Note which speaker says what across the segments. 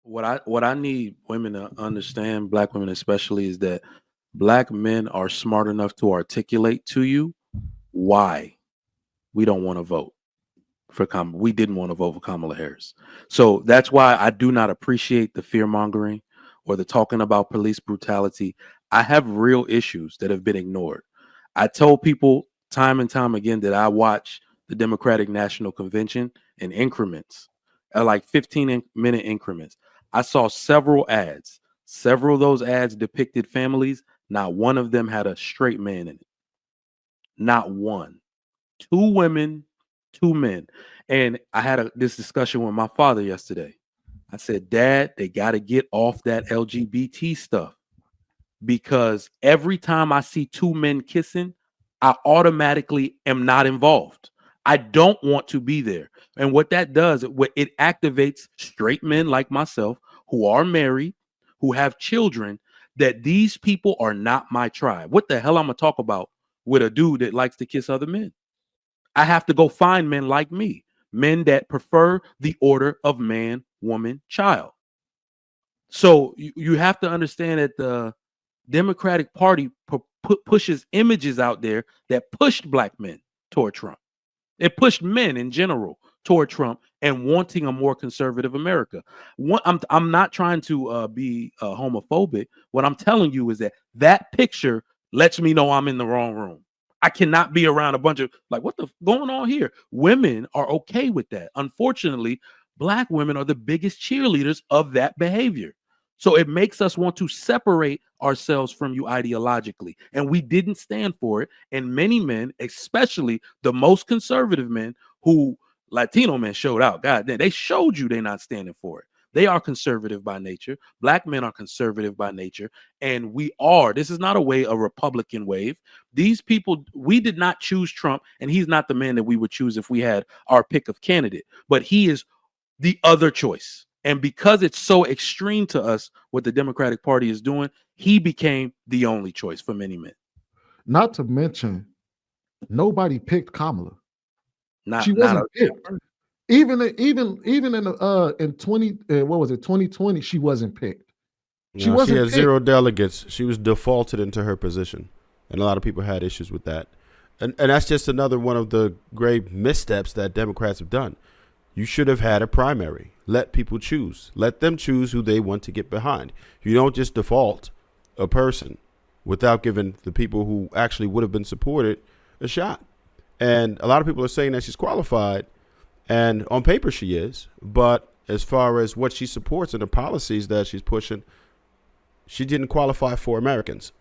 Speaker 1: What I need women to understand, black women especially, is that black men are smart enough to articulate to you why we don't want to vote for Kamala. We didn't want to vote for Kamala Harris. So that's why I do not appreciate the fear mongering or the talking about police brutality. I have real issues that have been ignored. I told people time and time again that I watch the Democratic National Convention in increments, at like 15-minute increments. I saw several ads. Several of those ads depicted families. Not one of them had a straight man in it. Not one. Two women, two men. And I had this discussion with my father yesterday. I said, Dad, they got to get off that LGBT stuff because every time I see two men kissing, I automatically am not involved. I don't want to be there. And what that does, it activates straight men like myself who are married, who have children, that these people are not my tribe. What the hell I'm going to talk about with a dude that likes to kiss other men? I have to go find men like me, men that prefer the order of man, woman, child. So you have to understand that the Democratic Party pushes images out there that pushed black men toward Trump. It pushed men in general toward Trump and wanting a more conservative America. I'm not trying to be homophobic. What I'm telling you is that picture lets me know I'm in the wrong room. I cannot be around a bunch of like, what the going on here? Women are okay with that. Unfortunately, black women are the biggest cheerleaders of that behavior. So it makes us want to separate ourselves from you ideologically. And we didn't stand for it. And many men, especially the most conservative men who Latino men showed out. God damn, they showed you they're not standing for it. They are conservative by nature. Black men are conservative by nature. And we are. This is not a Republican wave. These people, we did not choose Trump, and he's not the man that we would choose if we had our pick of candidate. But he is the other choice. And because it's so extreme to us, what the Democratic Party is doing, he became the only choice for many men.
Speaker 2: Not to mention, nobody picked Kamala. She
Speaker 1: Not
Speaker 2: wasn't picked. Even in 2020, she wasn't picked.
Speaker 3: She had picked. 0 delegates. She was defaulted into her position, and a lot of people had issues with that. And that's just another one of the grave missteps that Democrats have done. You should have had a primary. Let people choose. Let them choose who they want to get behind. You don't just default a person without giving the people who actually would have been supported a shot. And a lot of people are saying that she's qualified, and on paper she is. But as far as what she supports and the policies that she's pushing, she didn't qualify for Americans.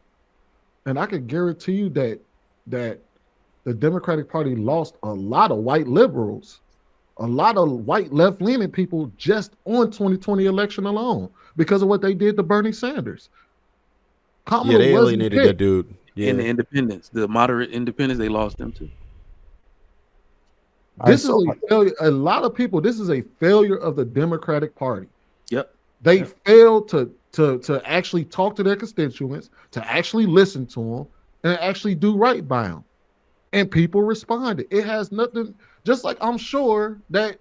Speaker 2: And I can guarantee you that the Democratic Party lost a lot of white liberals, a lot of white left-leaning people just on 2020 election alone because of what they did to Bernie Sanders.
Speaker 3: Kamala they alienated that dude.
Speaker 1: Yeah. In the independents, the moderate independents, they lost them too.
Speaker 2: This is a failure. A lot of people, this is a failure of the Democratic Party.
Speaker 1: Yep.
Speaker 2: They failed to actually talk to their constituents, to actually listen to them, and actually do right by them. And people responded. It has nothing, just like I'm sure that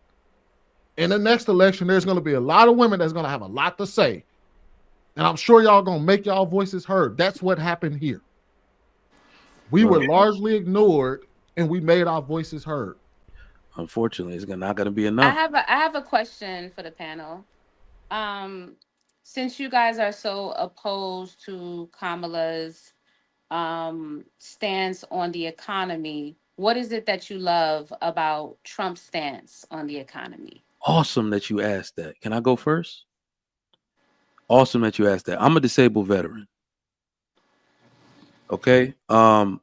Speaker 2: in the next election, there's going to be a lot of women that's going to have a lot to say. And I'm sure y'all going to make y'all voices heard. That's what happened here. We were largely ignored, and we made our voices heard.
Speaker 1: Unfortunately, it's not going to be enough.
Speaker 4: I have a question for the panel. Since you guys are so opposed to Kamala's stance on the economy, what is it that you love about Trump's stance on the economy?
Speaker 1: Awesome that you asked that. Can I go first? Awesome that you asked that. I'm a disabled veteran. Okay. Trump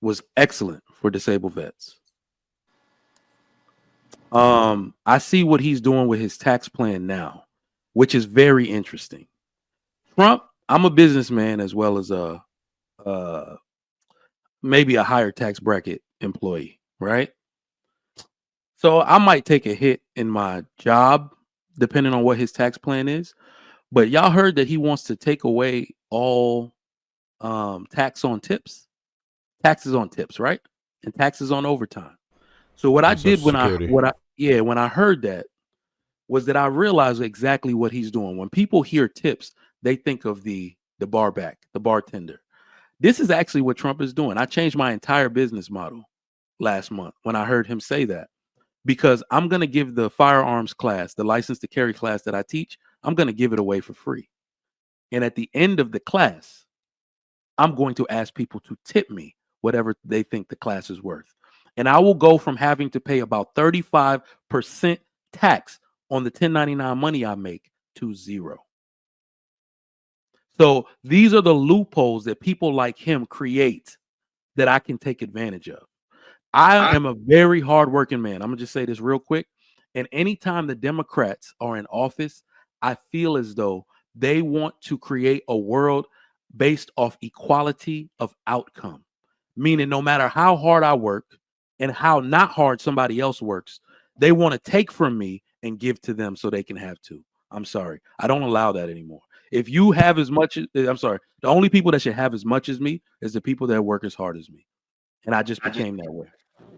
Speaker 1: was excellent for disabled vets. I see what he's doing with his tax plan now, which is very interesting. Trump, I'm a businessman as well as maybe a higher tax bracket employee, right? So I might take a hit in my job depending on what his tax plan is. But y'all heard that he wants to take away all taxes on tips, right? And taxes on overtime. So what I did when I heard that, was that I realized exactly what he's doing. When people hear tips, they think of the bar back, the bartender. This is actually what Trump is doing. I changed my entire business model last month when I heard him say that, because I'm going to give the firearms class, the license to carry class that I teach, I'm going to give it away for free. And at the end of the class, I'm going to ask people to tip me whatever they think the class is worth. And I will go from having to pay about 35% tax on the 1099 money I make to zero. So these are the loopholes that people like him create that I can take advantage of. I am a very hardworking man. I'm going to just say this real quick. And anytime the Democrats are in office, I feel as though they want to create a world based off equality of outcome, meaning no matter how hard I work and how not hard somebody else works, they want to take from me and give to them so they can have too. I'm sorry. I don't allow that anymore. If you have as much, I'm sorry, the only people that should have as much as me is the people that work as hard as me. And I just became that way.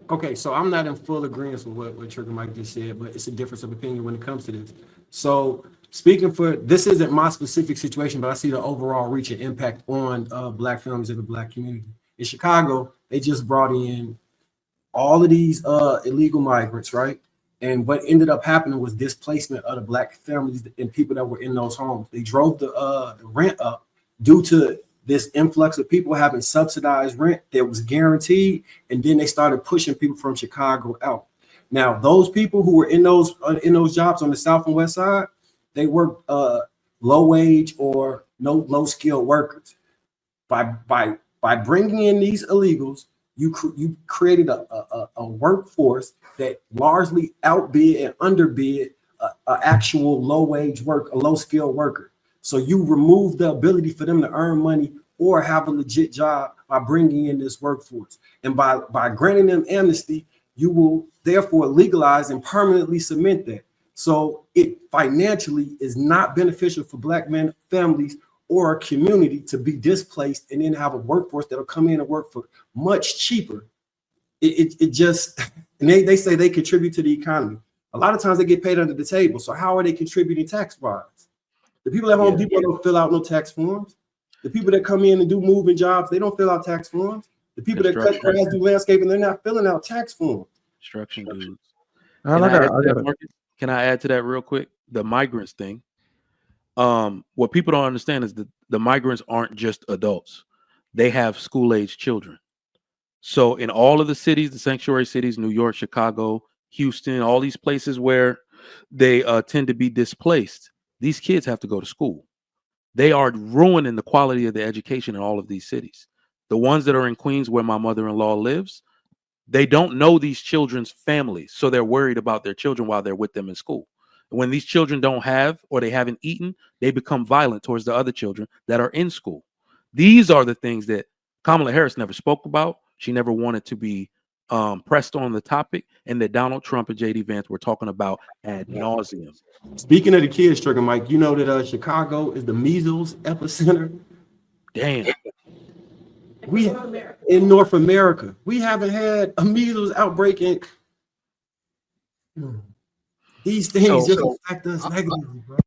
Speaker 5: Okay, so I'm not in full agreement with what Trigger Mike just said, but it's a difference of opinion when it comes to this. So speaking for, this isn't my specific situation, but I see the overall reach and impact on Black families in the Black community. In Chicago, they just brought in all of these illegal migrants, right? And what ended up happening was displacement of the Black families and people that were in those homes. They drove the rent up due to this influx of people having subsidized rent that was guaranteed, and then they started pushing people from Chicago out. Now, those people who were in those jobs on the South and West Side, they were low wage or low skilled workers. By bringing in these illegals, you created a workforce that largely outbid and underbid an actual low wage work, a low skilled worker. So you remove the ability for them to earn money or have a legit job by bringing in this workforce. And by granting them amnesty, you will therefore legalize and permanently cement that. So it financially is not beneficial for Black men, families, or a community to be displaced and then have a workforce that'll come in and work for much cheaper. It just, and they say they contribute to the economy. A lot of times they get paid under the table. So how are they contributing tax-wise? The people at Home Depot don't fill out no tax forms. The people that come in and do moving jobs, they don't fill out tax forms. The people that cut grass, do landscaping, they're not filling out tax forms.
Speaker 1: Construction dudes.
Speaker 2: I
Speaker 1: Can I add to that real quick? The migrants thing. What people don't understand is that the migrants aren't just adults. They have school-age children. So in all of the cities, the sanctuary cities, New York, Chicago, Houston, all these places where they tend to be displaced, these kids have to go to school. They are ruining the quality of the education in all of these cities. The ones that are in Queens, where my mother-in-law lives, they don't know these children's families, so they're worried about their children while they're with them in school. And when these children don't have or they haven't eaten, they become violent towards the other children that are in school. These are the things that Kamala Harris never spoke about. She never wanted to be pressed on the topic, and that Donald Trump and J.D. Vance were talking about ad nauseum.
Speaker 5: Speaking of the kids, Trigger Mike, you know that Chicago is the measles epicenter.
Speaker 1: Damn.
Speaker 5: We in North America, we haven't had a measles outbreak in. These things just affect us negatively, bro.